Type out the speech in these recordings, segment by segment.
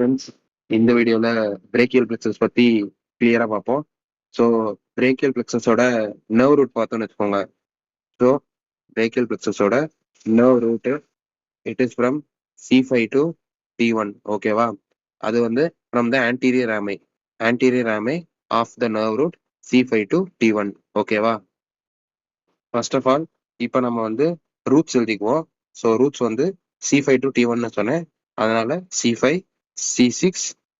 Friends, இந்த வீடியோல brachial plexus பத்தி கிளியரா பார்ப்போம். ஸோ பிரேக்கியல் பிளெக்ஸஸோட நர்வ் ரூட் பார்த்தோம்னு வச்சுக்கோங்க. ஸோ பிரேக்கியல் பிளெக்ஸஸோட nerve root it is from C5 to T1. ஓகேவா? அது வந்து ஃப்ரம் த ஆன்டீரியர் ராமை of the nerve root C5 to T1. ஓகேவா? ஃபர்ஸ்ட் ஆஃப் ஆல் இப்போ நம்ம வந்து ரூட்ஸ் எழுதிக்குவோம். ஸோ ரூட்ஸ் வந்து C5 டு T1 சொன்னேன். அதனால C5, C6,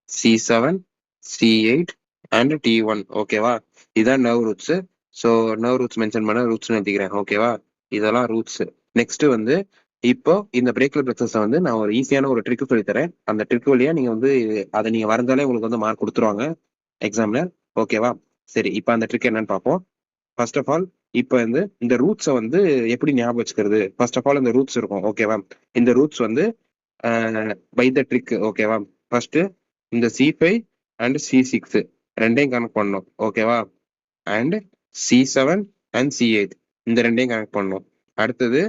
C7, C8 and T1. ஓகேவா? இதான் nerve roots. So nerve roots mention பண்ண ரூட்ஸ்னு எழுதிக்கிறேன். ஓகேவா? இதெல்லாம் ரூட்ஸ். நெக்ஸ்ட் வந்து இப்போ இந்த பிரேக்கியல் பிளெக்ஸஸ் வந்து நான் ஒரு ஈஸியான ஒரு ட்ரிக் சொல்லி தரேன். அந்த ட்ரிக் வழியா நீங்க வந்து அதை நீங்க வரைஞ்சாலே உங்களுக்கு வந்து மார்க் கொடுத்துருவாங்க எக்ஸாம்ல. ஓகேவா? சரி, இப்போ அந்த ட்ரிக் என்னன்னு பார்ப்போம். ஃபர்ஸ்ட் ஆஃப் ஆல் இப்போ வந்து இந்த ரூட்ஸை வந்து எப்படி ஞாபகம் வச்சுக்கிறது? ஃபர்ஸ்ட் ஆஃப் ஆல் இந்த ரூட்ஸ் இருக்கும். ஓகேவா? இந்த ரூட்ஸ் வந்து பை த ட்ரிக். ஓகேவா? ஃபர்ஸ்ட் இந்த C5 அண்ட் C6 ரெண்டையும் கனெக்ட் பண்ணணும். ஓகேவா? அண்ட் C7 அண்ட் C8 இந்த ரெண்டையும் கனெக்ட் பண்ணணும். அடுத்தது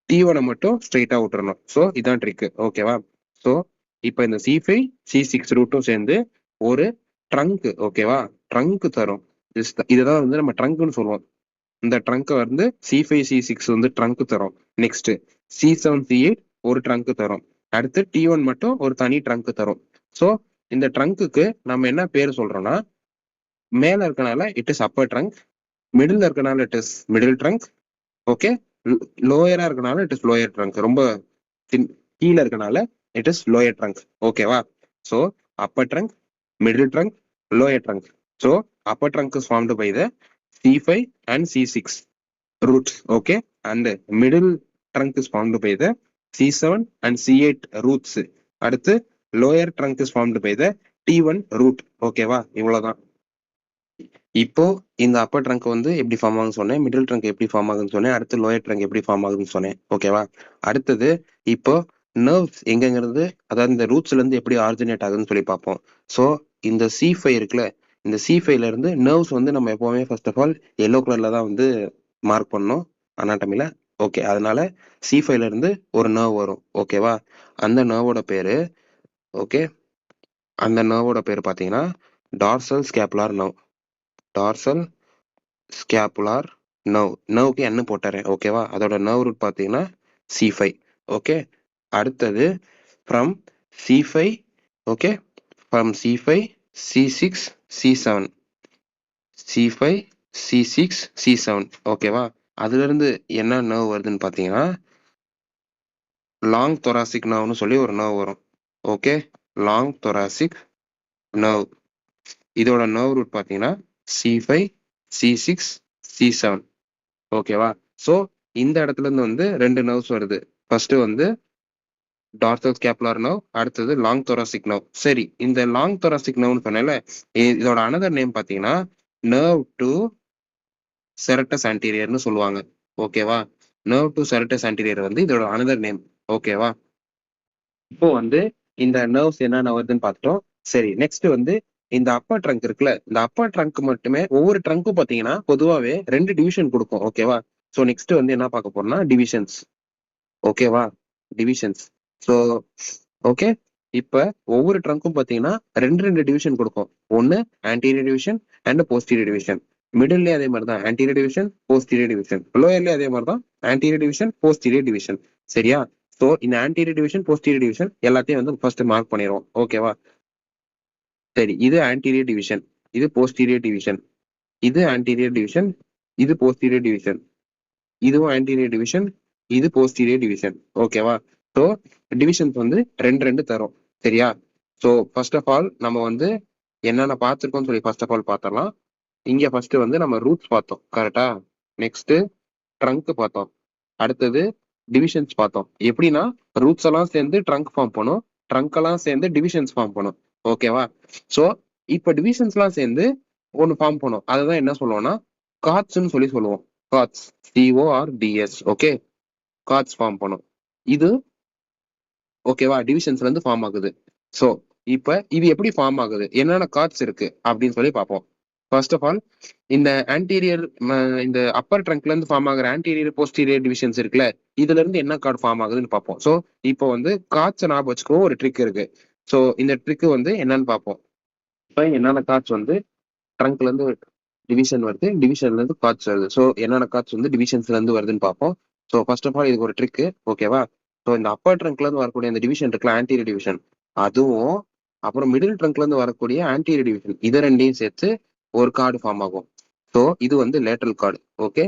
T1 மட்டும் ஸ்ட்ரெயிட்டா விட்டுறணும். ஸோ இதான் ட்ரிக். ஓகேவா? ஸோ இப்போ இந்த C5 C6 ரூட்டும் சேர்ந்து ஒரு ட்ரங்க். ஓகேவா? ட்ரங்க் தரும். இதுதான் வந்து நம்ம ட்ரங்க்னு சொல்லுவோம். இந்த ட்ரங்க் வந்து C5 C6 வந்து ட்ரங்க் தரும். நெக்ஸ்ட் C7 C8 ஒரு ட்ரங்க் தரும். அடுத்து T1 மட்டும் ஒரு தனி ட்ரங்க் தரும். ஸோ இந்த ட்ரங்க்குக்கு நம்ம என்ன பேர் சொல்றோம்னா, மேல இருக்கனால it is upper trunk, middle இருக்கனால it is middle trunk, okay, லோயரா இருக்கனால இட் இஸ் லோயர் ட்ரங்க், ரொம்ப கீழே இருக்கனால இட் இஸ் லோயர் ட்ரங்க். ஓகேவா? So upper trunk, middle trunk, lower trunk. So upper trunk is formed by the C5 and C6 roots, okay, and middle trunk is formed by the C7 and C8 roots. அடுத்து lower trunk is formed by the T1 root. ஓகேவா? இவ்வளவுதான். இப்போ இந்த Appar trunk வந்து எப்படி form ஆகுதுன்னு சொன்னேன், middle trunk எப்படி ஃபார்ம் ஆகுதுன்னு சொன்னேன், அடுத்து லோயர் ட்ரங்க் எப்படி ஃபார்ம் ஆகுதுன்னு சொன்னேன். ஓகேவா? அடுத்தது இப்போ நர்வ்ஸ் எங்கங்கிறது, அதாவது இந்த ரூட்ஸ்ல இருந்து எப்படி ஆரிஜினேட் ஆகுதுன்னு சொல்லி பார்ப்போம். ஸோ இந்த C5 இருக்குல்ல, இந்த C5ல இருந்து நர்வ்ஸ் வந்து நம்ம எப்பவுமே ஃபர்ஸ்ட் ஆஃப் ஆல் எல்லோ கலர்ல தான் வந்து மார்க் பண்ணணும் அனாட்டமில. ஓகே, அதனால C5ல இருந்து ஒரு நர்வ் வரும். ஓகேவா? அந்த நர்வோட பேரு, ஓகே, அந்த நர்வோட பேர் பார்த்தீங்கன்னா dorsal scapular nerve. Dorsal scapular nerve. நர்வுக்கு என்ன போட்டாரேன். ஓகேவா? அதோட நர்வ் ரூட் பார்த்தீங்கன்னா C5. ஓகே, அடுத்தது from C5, okay, from C5 C6 C7, C5 C6 C7. ஓகேவா? அதுல இருந்து என்ன நர்வ் வருதுன்னு பார்த்தீங்கன்னா லாங் thoracic நர்வ்னு சொல்லி ஒரு நர்வ் வரும். Okay, long thoracic nerve. இதோட நர்வ் ரூட் பார்த்தீங்கன்னா C5 C6 C7. ஓகேவா? ஸோ இந்த இடத்துல இருந்து வந்து ரெண்டு நர்வ்ஸ் வருது. ஃபர்ஸ்ட் வந்து டார்சல் ஸ்கேப்புலார் நர்வ், அடுத்தது லாங் thoracic நர்வ். சரி, இந்த லாங் thoracic நர்வ்னு சொன்னேன்ல, இதோட அனதர் நேம் பார்த்தீங்கன்னா நர்வ் டு செரட்டஸ் ஆன்டீரியர்னு சொல்லுவாங்க. ஓகேவா? நர்வ் டு செரட்டஸ் ஆன்டீரியர் வந்து இதோட அனதர் நேம். ஓகேவா? இப்போ வந்து இந்த நர்வ்ஸ் என்னென்ன வருதுன்னு பார்த்துட்டோம். சரி, நெக்ஸ்ட் வந்து இந்த அப்பர் ட்ரங்க் இருக்குல்ல, இந்த அப்பர் ட்ரங்க் மட்டுமே ஒவ்வொரு ட்ரங்க்கும் பார்த்தீங்கன்னா பொதுவாகவே ரெண்டு டிவிஷன் கொடுக்கும். ஓகேவா? ஸோ நெக்ஸ்ட் வந்து என்ன பார்க்க போறோம்னா டிவிஷன்ஸ். ஓகேவா? டிவிஷன்ஸ். ஸோ ஓகே, இப்போ ஒவ்வொரு ட்ரங்க்கும் பார்த்தீங்கன்னா ரெண்டு ரெண்டு டிவிஷன் கொடுக்கும். ஒன்று anterior division and posterior division. மிடில்லே அதே மாதிரி தான் ஆன்டீரியர் டிவிஷன் போஸ்டீரியர் டிவிஷன். லோயர்லேயே அதே மாதிரி தான் ஆன்டீரியர் டிவிஷன் போஸ்டீரியர் டிவிஷன். சரியா? ஸோ இந்த ஆன்டீரியர் டிவிஷன் போஸ்டீரியர் டிவிஷன் எல்லாத்தையும் வந்து ஃபர்ஸ்ட் மார்க் பண்ணிடுவோம். ஓகேவா? சரி, இது ஆன்டீரியர் டிவிஷன், இது போஸ்டீரியர் டிவிஷன், இது ஆன்டீரியர் டிவிஷன், இது போஸ்டீரியர் டிவிஷன், இதுவும் ஆன்டீரியர் டிவிஷன், இது போஸ்டீரியர் டிவிஷன். ஓகேவா? ஸோ டிவிஷன்ஸ் வந்து ரெண்டு ரெண்டு தரும். சரியா? ஸோ ஃபர்ஸ்ட் ஆஃப் ஆல் நம்ம வந்து என்னென்ன பார்த்துருக்கோம்னு சொல்லி ஃபர்ஸ்ட் ஆஃப் ஆல் பார்த்தரலாம். இங்க ஃபர்ஸ்ட் வந்து நம்ம ரூட்ஸ் பார்த்தோம். கரெக்டா? நெக்ஸ்ட் ட்ரங்க் பார்த்தோம். அடுத்தது டிவிஷன்ஸ் பார்த்தோம். எப்படின்னா ரூட்ஸ் எல்லாம் சேர்ந்து ட்ரங்க் ஃபார்ம் பண்ணும், ட்ரங்க் எல்லாம் சேர்ந்து டிவிஷன்ஸ் ஃபார்ம் பண்ணும். ஓகேவா? ஸோ இப்போ டிவிஷன்ஸ் எல்லாம் சேர்ந்து ஒன்று ஃபார்ம் பண்ணும். அதுதான் என்ன சொல்லுவோம்னா கார்ட்ஸ்ன்னு சொல்லி சொல்லுவோம். Cords, CORDS. Okay, cords form பண்ணும். இது ஓகேவா? டிவிஷன்ஸ்ல இருந்து ஃபார்ம் ஆகுது. ஸோ இப்போ இது எப்படி ஃபார்ம் ஆகுது, என்னென்ன கார்ட்ஸ் இருக்கு அப்படின்னு சொல்லி பார்ப்போம். ஃபர்ஸ்ட் ஆஃப் ஆல் இந்த ஆன்டீரியர், இந்த அப்பர் ட்ரங்க்ல இருந்து ஃபார்ம் ஆகுற ஆன்டீரியர் போஸ்டீரியர் டிவிஷன்ஸ் இருக்குல்ல, இதுல இருந்து என்ன கார்டு ஃபார்ம் ஆகுதுன்னு பார்ப்போம். ஸோ இப்போ வந்து கார்ட்ஸ் ஞாபகம் வச்சுக்கோ ஒரு ட்ரிக் இருக்கு. ஸோ இந்த ட்ரிக்கு வந்து என்னன்னு பார்ப்போம். இப்போ என்னென்ன கார்ட்ஸ் வந்து ட்ரங்க்ல இருந்து டிவிஷன் வருது, டிவிஷன்ல இருந்து கார்ட்ஸ் வருது. ஸோ என்னென்ன கார்ட்ஸ் வந்து டிவிஷன்ஸ்ல இருந்து வருதுன்னு பார்ப்போம். ஸோ ஃபர்ஸ்ட் ஆஃப் ஆல் இதுக்கு ஒரு ட்ரிக்கு, ஓகேவா? ஸோ இந்த அப்பர் ட்ரங்க்ல இருந்து வரக்கூடிய அந்த டிவிஷன் இருக்குல்ல, ஆன்டீரியர் டிவிஷன், அதுவும் அப்புறம் மிடில் ட்ரங்க்ல இருந்து வரக்கூடிய ஆன்டீரியர் டிவிஷன், இதை ரெண்டையும் சேர்த்து ஒரு கார்டு ஃபார்ம் ஆகும். ஸோ இது வந்து lateral cord. Okay,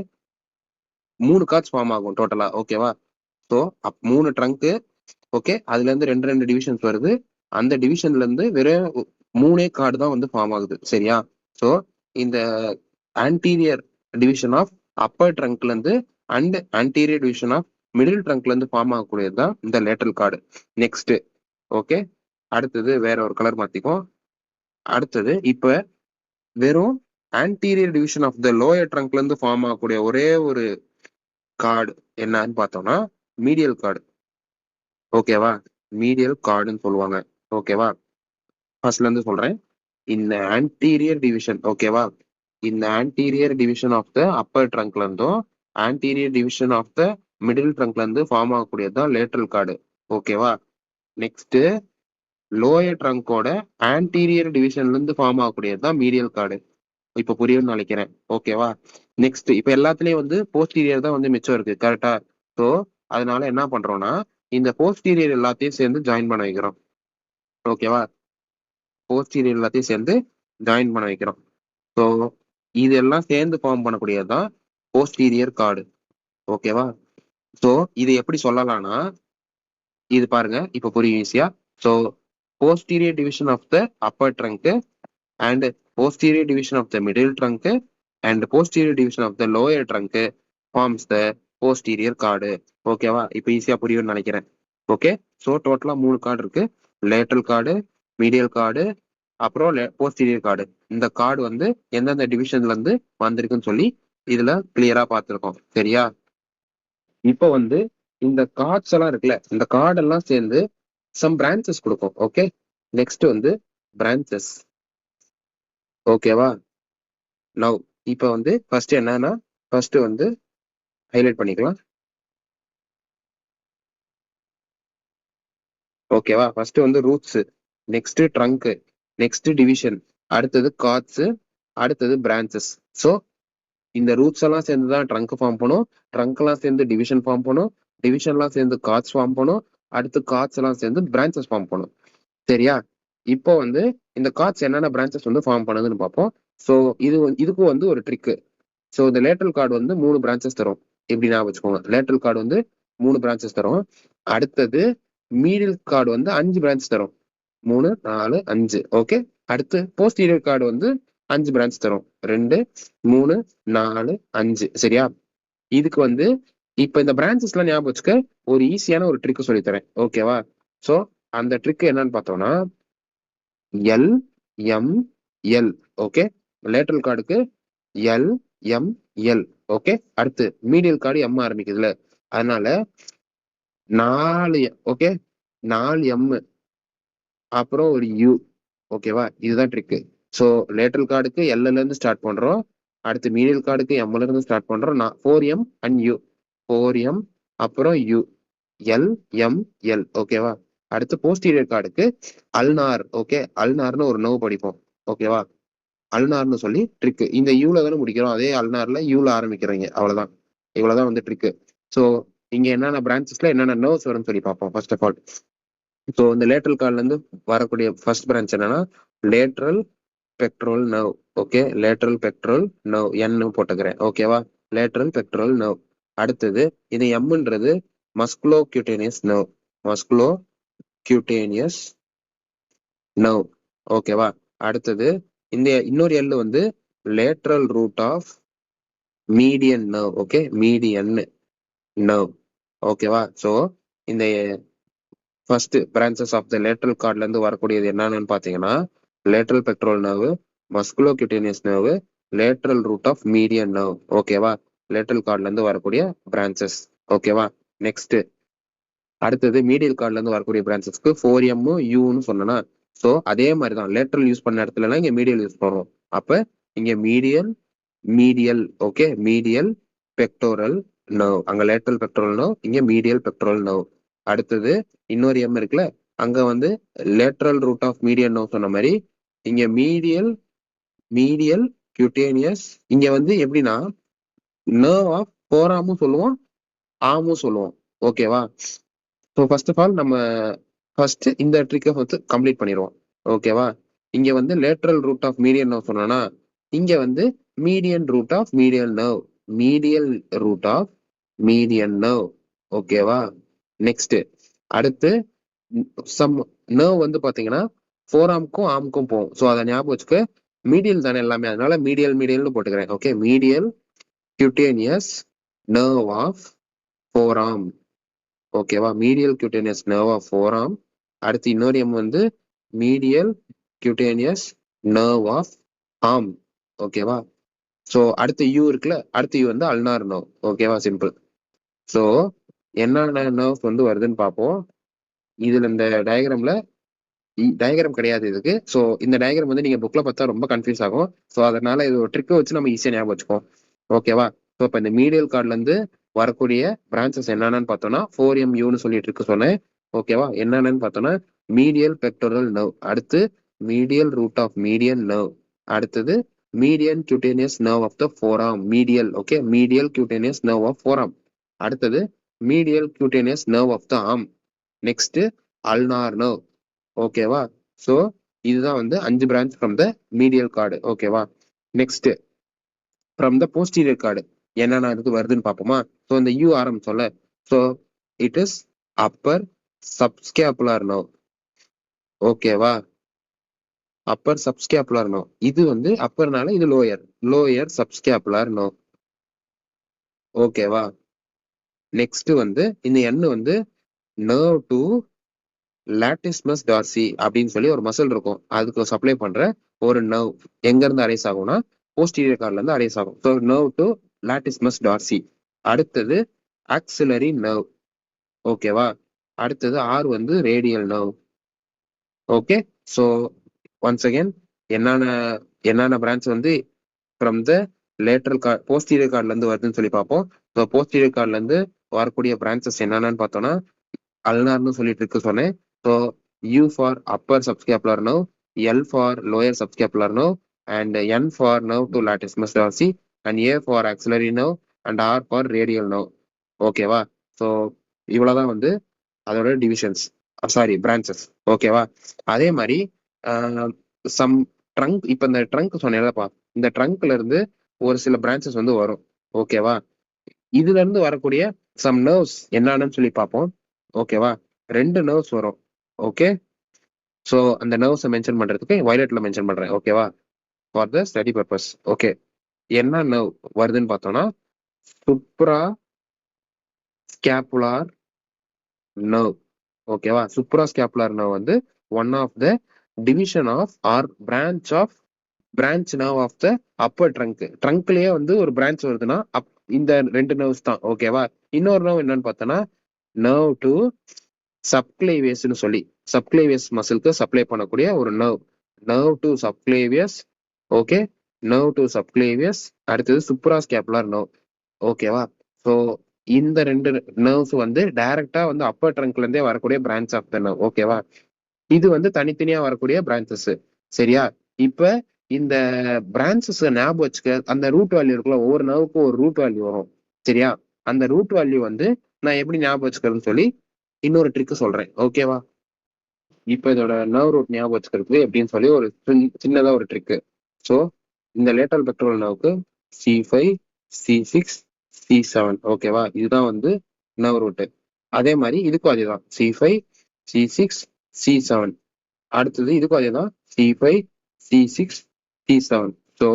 3 cords form ஆகும் டோட்டலா, ஓகேவா? ஸோ 3 ட்ரங்க், ஓகே, அதுல இருந்து ரெண்டு ரெண்டு டிவிஷன்ஸ் வருது. அந்த டிவிஷன்ல இருந்து வெறும் 3 கார்டு தான் வந்து ஃபார்ம் ஆகுது, சரியா? ஸோ இந்த ஆன்டீரியர் டிவிஷன் ஆஃப் அப்பர் ட்ரங்க்ல இருந்து and anterior division of middle ட்ரங்க்ல இருந்து ஃபார்ம் ஆகக்கூடியது தான் இந்த லேட்டரல் கார்டு. நெக்ஸ்ட், ஓகே, அடுத்தது வேற ஒரு கலர் மாத்திக்கும். அடுத்தது இப்ப வெறும் anterior division of the lower ட்ரங்க்ல இருந்து ஃபார்ம் ஆகக்கூடிய ஒரே ஒரு கார்டு என்னன்னு பார்த்தோம்னா மீடியல் கார்டு, ஓகேவா? மீடியல் கார்டுன்னு சொல்லுவாங்க, ஓகேவா? ஃபர்ஸ்ட்ல இருந்து சொல்றேன். இந்த ஆன்டீரியர் டிவிஷன், ஓகேவா? இந்த anterior division of the upper ட்ரங்க்ல இருந்தும் anterior division of the middle ட்ரங்க்ல இருந்து ஃபார்ம் ஆகக்கூடியது தான் லேட்டரல் கார்டு, ஓகேவா? நெக்ஸ்ட் லோயர் ட்ரங்கோட ஆன்டீரியர் டிவிஷன்ல இருந்து ஃபார்ம் ஆகக்கூடியது தான் மீடியல் கார்டு. இப்ப புரியும்னு நினைக்கிறேன், ஓகேவா? நெக்ஸ்ட் இப்ப எல்லாத்துலயும் வந்து போஸ்டீரியர் தான் வந்து மிச்சம் இருக்கு, கரெக்டா? ஸோ அதனால என்ன பண்றோம்னா இந்த போஸ்டீரியர் எல்லாத்தையும் சேர்ந்து ஜாயின் பண்ண வைக்கிறோம், ஓகேவா? போஸ்டீரியர் எல்லாத்தையும் சேர்ந்து ஜாயின் பண்ண வைக்கிறோம். ஸோ இதெல்லாம் சேர்ந்து ஃபார்ம் பண்ணக்கூடியது தான் போஸ்டீரியர் கார்டு, ஓகேவா? ஸோ இது எப்படி சொல்லலாம்னா இது பாருங்க, இப்ப புரியும் ஈஸியா. So posterior division of the upper trunk and posterior division of the middle trunk and posterior division of the lower trunk forms the posterior cord. ஓகேவா? இப்போ ஈஸியா புரியும்னு நினைக்கிறேன். ஓகே, ஸோ டோட்டலா 3 கார்டு இருக்கு. லேட்டரல் கார்டு, மீடியல் கார்டு, அப்புறம் posterior card. இந்த card வந்து எந்தெந்த டிவிஷன்ல இருந்து வந்திருக்குன்னு சொல்லி இதுல கிளியரா பார்த்திருக்கோம், சரியா? இப்போ வந்து இந்த கார்ட்ஸ் எல்லாம் இருக்குல்ல, இந்த கார்டு எல்லாம் சேர்ந்து சம் பிரான்ச்சஸ் கொடுக்கும். ஓகே, நெக்ஸ்ட் வந்து பிரான்ச்சஸ், ஓகேவா? நவ் இப்போ வந்து ஃபர்ஸ்ட் என்னன்னா ஃபர்ஸ்ட் வந்து ஹைலைட் பண்ணிக்கலாம், ஓகேவா? ஃபர்ஸ்ட் வந்து roots, next trunk, next division, அடுத்தது கார்ட்ஸ், அடுத்தது பிரான்ச்சஸ். ஸோ இந்த ரூட்ஸ் எல்லாம் சேர்ந்து தான் ட்ரங்க் ஃபார்ம் பண்ணும், ட்ரங்க் எல்லாம் சேர்ந்து டிவிஷன் ஃபார்ம் பண்ணும், டிவிஷன்லாம் சேர்ந்து கார்ட்ஸ் ஃபார்ம் பண்ணும், அடுத்து கார்ட்ஸ் எல்லாம் சேர்ந்து பிரான்ச்சஸ் ஃபார்ம் பண்ணும், சரியா? இப்போ வந்து இந்த கார்ட்ஸ் என்னென்ன பிரான்ச்சஸ் வந்து ஃபார்ம் பண்ணுதுன்னு பார்ப்போம். ஸோ இதுக்கும் வந்து ஒரு ட்ரிக்கு. ஸோ இந்த லேட்டரல் கார்டு வந்து 3 பிரான்ச்சஸ் தரும், எப்படி ஞாபகம் வச்சுக்கோங்க. லேட்டரல் கார்டு வந்து 3 பிரான்ச்சஸ் தரும். அடுத்தது மீடியல் கார்டு வந்து 5 பிரான்ச் தரும், 3 4 5, ஓகே. அடுத்து போஸ்டீரியர் கார்டு வந்து 5 பிரான்ச் தரும், 2 3 4 5, சரியா? இதுக்கு வந்து இப்ப இந்த பிரான்ச்சஸ் எல்லாம் ஞாபகம் வச்சுக்க ஒரு ஈஸியான ஒரு ட்ரிக் சொல்லி தரேன், ஓகேவா? ஸோ அந்த ட்ரிக் என்னன்னு பார்த்தோம்னா L M L, okay. Lateral கார்டுக்கு எல் எம் எல், ஓகே. அடுத்து மீடியல் கார்டு எம் ஆரம்பிக்குதுல, அதனால 4, ஓகே, 4 எம் அப்புறம் ஒரு யூ, ஓகேவா? இதுதான் ட்ரிக்கு. ஸோ லேட்டரல் கார்டுக்கு எல்ல இருந்து ஸ்டார்ட் பண்றோம், அடுத்து மீடியல் கார்டுக்கு எம்ல இருந்து ஸ்டார்ட் பண்றோம். 4 எம் அண்ட் யூ, 4 எம் அப்புறம் யூ, எல் எம் எல், ஓகேவா? அடுத்து போஸ்டீரியர் கார்டுக்கு அல்னார், ஓகே. அல்னார்னு ஒரு நோவு படிப்போம், ஓகேவா? அல்னார்னு சொல்லி ட்ரிக். இந்த யூல தானே முடிக்கிறோம், அதே அல்னார்ல யூல ஆரம்பிக்கிறீங்க, அவ்வளவுதான். இவ்வளவுதான் வந்து ட்ரிக். ஸோ இங்க என்னென்ன பிரான்ச்சஸ்ல என்னென்ன நர்வ்ஸ் வரும்னு சொல்லி பார்ப்போம் ஃபர்ஸ்ட் ஆஃப் ஆல். ஸோ இந்த லேட்டரல் கார்ட்ல இருந்து வரக்கூடிய ஃபர்ஸ்ட் பிரான்ச் என்னன்னா lateral pectoral nerve, okay. Lateral pectoral nerve என்னு போட்டுக்கிறேன், ஓகேவா? Lateral pectoral nerve. அடுத்தது இது எம்ன்றது musculocutaneous nerve, musculocutaneous nerve, ஓகேவா? அடுத்தது இந்த இன்னொரு எல் வந்து lateral root of median nerve, okay. Median nerve, ஓகேவா? ஸோ இந்த first branches of the lateral கார்ட்ல இருந்து வரக்கூடியது என்னன்னு பாத்தீங்கன்னா lateral pectoral nerve, musculocutaneous nerve, lateral root of median nerve, ஓகேவா? லேட்டரல் கார்ட்ல இருந்து வரக்கூடிய பிரான்ச்சஸ், ஓகேவா? நெக்ஸ்ட் அடுத்தது மீடியல் கார்ட்ல இருந்து வரக்கூடிய பிரான்ச்சஸ்க்கு 4M யூன்னு சொன்னா, ஸோ அதே மாதிரி தான் லேட்டரல் யூஸ் பண்ண இடத்துலலாம் இங்க மீடியல் யூஸ் பண்ணுவோம். அப்ப இங்க medial medial, okay. Medial pectoral nerve, அங்க லேட்டரல் பெக்டோரல் நர்வ், இங்க மீடியல் பெக்டோரல் நர்வ். அடுத்தது இன்னொரு எம் இருக்குல்ல, அங்க வந்து lateral root of median nerve சொன்ன மாதிரி இங்க மீடியல் மீடியல் கியூட்டேனியஸ் இங்க வந்து எப்படின்னா நர்வ் ஆஃப் ஃபோராமும் சொல்லுவோம் ஆமும் சொல்லுவோம். ஓகேவா? ஸோ ஃபர்ஸ்ட் ஆஃப் ஆல் நம்ம ஃபர்ஸ்ட் இந்த ட்ரிக்கை வந்து கம்ப்ளீட் பண்ணிடுவோம். ஓகேவா? இங்க வந்து lateral root of median nerve சொன்னோம்னா இங்க வந்து median root of medial nerve medial root of median nerve. ஓகேவா? நெக்ஸ்ட் அடுத்து சம் நர்வ் வந்து பாத்தீங்கன்னா ஃபோராமுக்கும் ஆமுக்கும் போகும். ஸோ அதை ஞாபகம் வச்சுக்க. மீடியல் தானே எல்லாமே, அதனால மீடியல் மீடியல்னு போட்டுக்கிறேன். Okay, medial cutaneous nerve of forearm. ஓகேவா? Medial cutaneous nerve of forearm. அடுத்து இன்னொரு எம் வந்து medial cutaneous nerve of arm. ஓகேவா? ஸோ அடுத்து யூ இருக்குல்ல, அடுத்து யூ வந்து அல்னார் நர்வ். ஓகேவா? சிம்பிள். ஸோ என்னென்ன நர்வ்ஸ் வந்து வருதுன்னு பார்ப்போம். இதுல இந்த டயக்ராம்ல டயக்ராம் கிடையாது இதுக்கு. ஸோ இந்த டயக்ராம் வந்து நீங்க புக்ல பார்த்தா ரொம்ப கன்ஃபியூஸ் ஆகும். ஸோ அதனால இது ஒரு ட்ரிக்கை வச்சு நம்ம ஈஸியா ஞாபகம் வச்சுக்கோம். ஓகேவா? ஸோ இப்போ இந்த மீடியல் கார்ட்ல இருந்து வரக்கூடிய பிரான்ச்சஸ் என்னென்னு பார்த்தோம்னா 4MUன்னு சொல்லிட்டு இருக்கு சொன்னேன். ஓகேவா? என்னென்னு பார்த்தோம்னா மீடியல் பெக்டோரல் நர்வ், அடுத்து medial root of median nerve, அடுத்தது median cutaneous nerve of the forearm. Medial. Okay, medial cutaneous nerve of forearm. அடுத்தது medial cutaneous nerve of the arm. Next ulnar nerve. ஓகேவா? ஸோ இதுதான் வந்து 5 branch from the medial cord. ஓகேவா? Next from the posterior cord என்னென்ன இது வருதுன்னு பார்ப்போமா? So இந்த யூ ஆரம்பிச்சோம்ல, so it is upper subscapular nerve. ஓகேவா? Upper subscapular nerve. இது வந்து அப்பர்னால இது லோயர், லோயர் சப்ஸ்கேப்புலர் நர்வ். ஓகேவா? நெக்ஸ்ட் வந்து இந்த எண் வந்து நர்வ் டு லாட்டிஸ்மஸ் டார்சி அப்படின்னு சொல்லி ஒரு மசில் இருக்கும், அதுக்கு சப்ளை பண்ற ஒரு நர்வ். எங்க இருந்து அரைஸ் ஆகும்னா போஸ்டீரியர் கார்ட்ல இருந்து அரைஸ் ஆகும். So nerve to latissimus dorsi. அடுத்தது ஆக்சிலரி நர்வ். ஓகேவா? அடுத்தது ஆர் வந்து radial nerve. Okay, so once again என்னென்ன என்னென்ன பிரான்ச் வந்து from the lateral cord posterior கார்ட்ல இருந்து வருதுன்னு சொல்லி பார்ப்போம். ஸோ போஸ்டீரியர் கார்ட்ல இருந்து வரக்கூடிய பிரான்ச்சஸ் என்னென்னு பார்த்தோம்னா அல்னார்னு சொல்லிட்டு இருக்கு சொன்னேன். So U for upper subscapular nerve, L for lower subscapular nerve, and N for nerve to latissimus dorsi, and A for axillary nerve, and R for radial nerve. ஓகேவா? ஸோ இவ்வளவுதான் வந்து அதோட டிவிஷன்ஸ், சாரி பிரான்ச்சஸ். ஓகேவா? அதே மாதிரி some trunk, இப்ப இந்த ட்ரங்க் சொன்னேன்லப்பா, இந்த ட்ரங்க்ல இருந்து ஒரு சில பிரான்ச்சஸ் வந்து வரும். ஓகேவா? இதுல இருந்து வரக்கூடிய சம் நர்வ்ஸ் என்னன்னு சொல்லி பார்ப்போம். ஓகேவா? 2 நர்வ்ஸ் வரும். ஓகே, ஸோ அந்த நர்வ்ஸை மென்ஷன் பண்றதுக்கு வயலட்ல மென்ஷன் பண்றேன். ஓகேவா? For the study purpose. Okay, என்ன நர்வ் வருதுன்னு பார்த்தோம்னா சுப்ரா ஸ்கேப்புலார் நர்வ். ஓகேவா? சுப்ரா ஸ்கேப்புலார் நர்வ் வந்து one of the division of or branch nerve of the upper trunk. ட்ரங்க்லயே வந்து ஒரு பிரான்ச் வருதுன்னா இந்த 2 நர்வ்ஸ் தான். ஓகேவா? இன்னொரு நர்வ் என்னன்னு பார்த்தோம்னா நர்வ் டு சப்கிளேவியஸ்னு சொல்லி சப்கிளேவியஸ் மசிலுக்கு சப்ளை பண்ணக்கூடிய ஒரு nerve, nerve to subclavius. Okay, nerve to subclavius. அடுத்தது சுப்ரா ஸ்கேப்புலர் நர்வ். ஓகேவா? ஸோ இந்த 2 நர்வ்ஸ் வந்து டைரக்டா வந்து அப்பர் ட்ரங்க்ல இருந்தே வரக்கூடிய பிரான்ச் ஆஃப் த நர்வ். ஓகேவா? இது வந்து தனித்தனியா வரக்கூடிய பிரான்ச்சஸ். சரியா? இப்ப இந்த பிரான்ச்சஸ் ஞாபகம் வச்சுக்க. அந்த ரூட் வேல்யூ இருக்குல்ல, ஒவ்வொரு நர்வுக்கும் ஒரு ரூட் வேல்யூ வரும். சரியா? அந்த ரூட் வேல்யூ வந்து நான் எப்படி ஞாபகம் வச்சுக்கிறேன்னு சொல்லி இன்னொரு ட்ரிக் சொல்றேன். ஓகேவா? இப்ப இதோட நர்வ் ரூட் ஞாபகம் வச்சுக்கிறது எப்படின்னு சொல்லி ஒரு சின்னதா ஒரு ட்ரிக். ஸோ இந்த லேட்டரல் பெக்டோரல் நர்வுக்கு C5, C6, C7. ஓகேவா? இதுதான் வந்து நர்வ் ரூட். அதே மாதிரி இதுக்கும் அதேதான், C5, C6, C7. அடுத்தது இதுக்கும் அதேதான், C5, C6, C7. ஸோ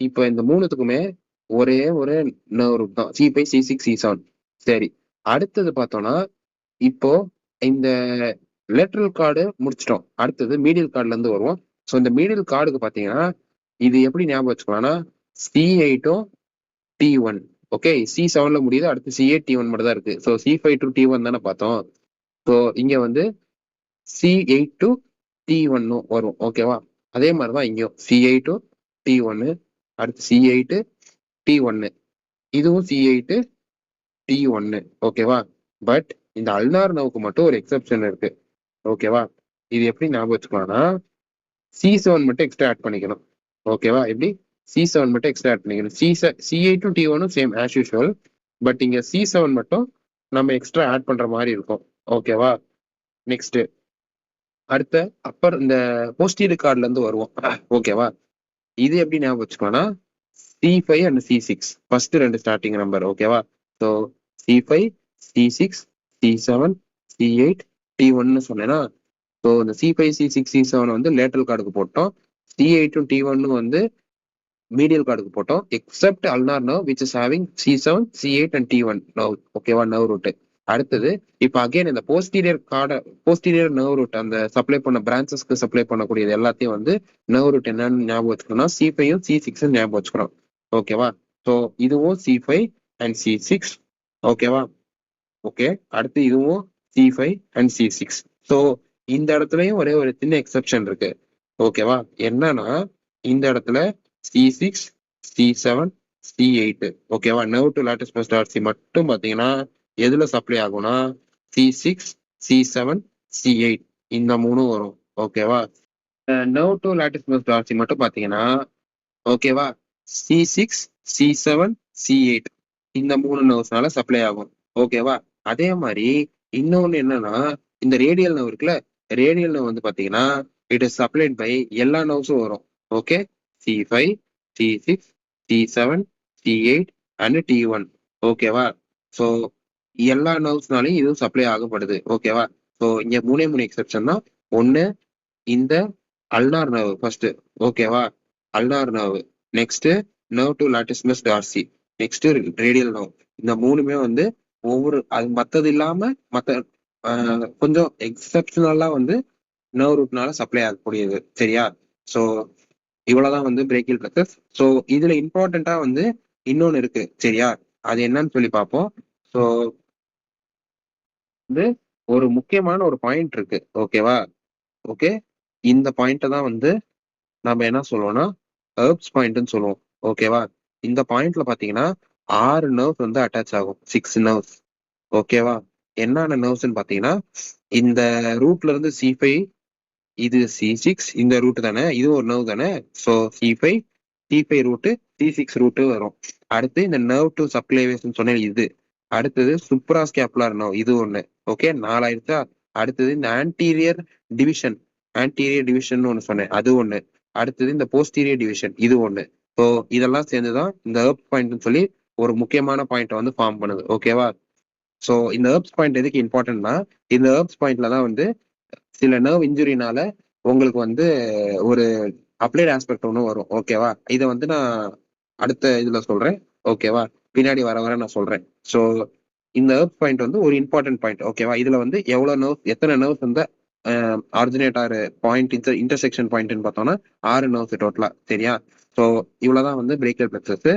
இப்போ இந்த மூணுத்துக்குமே ஒரே ஒரு நர்வ் ரூட் தான், C5, C6, C7. சரி, அடுத்தது பார்த்தோம்னா இப்போ இந்த லேட்ரல் கார்டு முடிச்சிட்டோம். அடுத்தது மீடியல் கார்டுல இருந்து வருவோம். ஸோ இந்த மீடியல் கார்டுக்கு பாத்தீங்கன்னா இது எப்படி ஞாபகம் வச்சுக்கலாம்னா C8ம் T1. ஓகே, C7ல முடியுது, அடுத்து C8 T1 மட்டும் தான் இருக்கு. ஸோ C5 to T1 தானே பார்த்தோம். ஸோ இங்க வந்து C8 to T1 வரும். ஓகேவா? அதே மாதிரிதான் இங்கேயும் C8 to T1, அடுத்து C8 T1, இதுவும் C8 T1. ஓகேவா? பட் இந்த அல்னார் நர்வுக்கு மட்டும் ஒரு எக்ஸெப்ஷன் இருக்கு. ஓகேவா? இது எப்படி ஞாபகம் வச்சுக்கலாம்னா, C7 மட்டும் எக்ஸ்ட்ரா ஆட் பண்ணிக்கணும். ஓகேவா? எப்படி? C7 மட்டும் எக்ஸ்ட்ரா ஆட் பண்ணிக்கணும். C8ம் T1ம் சேம் ஆஸ் யூசுவல். பட் இங்க C7 மட்டும் நம்ம எக்ஸ்ட்ரா ஆட் பண்ற மாரி இருக்கும். ஓகேவா? நெக்ஸ்ட் அடுத்த அப்பர் இந்த போஸ்டீரியர் கார்ட்ல இருந்து வருவோம். ஓகேவா? இது எப்படி ஞாபகம் வச்சுக்கலாம்னா, C5 and C6 first 2 starting number. ஓகேவா? So C5, C6, C7, C8, T1ன்னு சொன்னேன்னா, ஸோ இந்த C5, C6, C7 வந்து லேட்டரல் கார்டுக்கு போட்டோம். C8ம் T1ம் வந்து மீடியல் கார்டுக்கு போட்டோம். Except ulnar nerve which is having C7, C8 and T1 nerve. ஓகேவா? Nerve root. அடுத்தது இப்ப அகைன் இந்த போஸ்டீரியர் நர்வ் ரூட் அந்த சப்ளை பண்ண பிரான்ச்சஸ்க்கு சப்ளை பண்ணக்கூடியது எல்லாத்தையும் வந்து நர்வ் ரூட் என்னன்னு ஞாபகம் வச்சுக்கணும்னா C5ம் C6ம் ஞாபகம் வச்சுக்கணும். ஓகேவா? ஸோ இதுவும் C5 அண்ட் C6. ஓகேவா? ஓகே. அடுத்து இதுவும் C5 அண்ட் C6. ஸோ இந்த இடத்துலயும் ஒரே ஒரு சின்ன எக்ஸெப்ஷன் இருக்கு. ஓகேவா? என்னன்னா இந்த இடத்துல C6, C7, C8. ஓகேவா? Nerve to lattice must RC மட்டும் பாத்தீங்கன்னா எதுல சப்ளை ஆகும்னா C6, C7, C8 இந்த மூணும் வரும். ஓகேவா? Nerve to lattice must RC மட்டும் பாத்தீங்கன்னா ஓகேவா? C6, C7, C8 இந்த 3 நர்வ்ஸ்னால சப்ளை ஆகும். ஓகேவா? அதே மாதிரி இன்னொன்னு என்னன்னா இந்த ரேடியல் நர்வ் இருக்குல்ல, ரேடியல் நர்வ் வந்து பாத்தீங்கன்னா இட் இஸ் சப்ளைட் பை எல்லா நர்வ்ஸும் வரும். Okay? C5, C6, C7, C8 and T1. ஓகேவா? ஸோ எல்லா நர்வ்ஸ்னாலையும் இதுவும் சப்ளை ஆகப்படுது. ஓகேவா? ஸோ இங்க 3 எக்ஸெப்ஷன் தான். ஒன்னு இந்த அல்னார் நர்வ் ஃபர்ஸ்ட். ஓகேவா? Ulnar nerve. Next nerve to latissimus dorsi. Next radial nerve. இந்த மூணுமே வந்து ஒவ்வொரு அது மத்தது இல்லாம மத்த கொஞ்சம் எக்ஸப்ஷனலா வந்து நர்வ் ரூட்னால சப்ளை ஆகக்கூடியது. சரியா? ஸோ இவ்வளவுதான் வந்து பிரேக்கியல் பிளக்ஸஸ். ஸோ இதுல இம்பார்ட்டண்டா வந்து இன்னொன்னு இருக்கு. சரியா? அது என்னன்னு சொல்லி பார்ப்போம். ஸோ வந்து ஒரு முக்கியமான ஒரு பாயிண்ட் இருக்கு. ஓகேவா? ஓகே. இந்த பாயிண்ட தான் வந்து நம்ம என்ன சொல்லுவோம்னா ஹெர்ப்ஸ் பாயிண்ட்னு சொல்லுவோம். ஓகேவா? இந்த பாயிண்ட்ல பாத்தீங்கன்னா 6 நர்வ்ஸ் வந்து அட்டாச் ஆகும். 6 நர்வ்ஸ். ஓகேவா? என்னென்ன நர்வ்ஸ்ன்னு பாத்தீங்கன்னா இந்த ரூட்ல இருந்து C5 இது C6 இந்த ரூட் தானே, இது ஒரு நர்வ் தானே. So C5 root, C6 root வரும். அடுத்து இந்த நர்வ் டு சப்ளைவேஷன் சொன்னேன் இது. அடுத்தது சுப்ராஸ்கேப்புலர் நர்வ் இது ஒண்ணு. ஓகே 4 ஆயிடுச்சா? அடுத்தது இந்த ஆன்டீரியர் டிவிஷன் ஒண்ணு சொன்னேன் அது ஒண்ணு. அடுத்தது இந்த போஸ்டீரியர் டிவிஷன் இது ஒண்ணு. ஸோ இதெல்லாம் சேர்ந்துதான் இந்த ஹெர்ப் பாயிண்ட்னு சொல்லி ஒரு முக்கியமான பாயிண்ட் வந்து ஃபார்ம் பண்ணுது. ஓகேவா? ஸோ இந்த ஹெர்ப்ஸ் பாயிண்ட் எதுக்கு இம்பார்ட்டன்ட்னா இந்த ஹெர்ப்ஸ் பாயிண்ட்ல தான் வந்து சில நர்வ் இன்ஜுரினால உங்களுக்கு வந்து ஒரு அப்ளைட் ஆஸ்பெக்ட் ஒன்று வரும். ஓகேவா? இதை வந்து நான் அடுத்த இதுல சொல்றேன். ஓகேவா? பின்னாடி வர வர நான் சொல்றேன். ஸோ இந்த ஹெர்ப் பாயிண்ட் வந்து ஒரு இம்பார்ட்டன்ட் பாயிண்ட். ஓகேவா? இதுல வந்து எவ்வளவு நர்வ் எத்தனை நர்வ்ஸ் வந்து ஆரிஜினேட் ஆறு பாயிண்ட் இன்டர்செக்ஷன் பாயிண்ட்னு பார்த்தோம்னா 6 நர்வ்ஸ் டோட்டலா. சரியா? ஸோ இவ்வளவுதான் வந்து பிரேக்கியல் பிளக்ஸஸ்.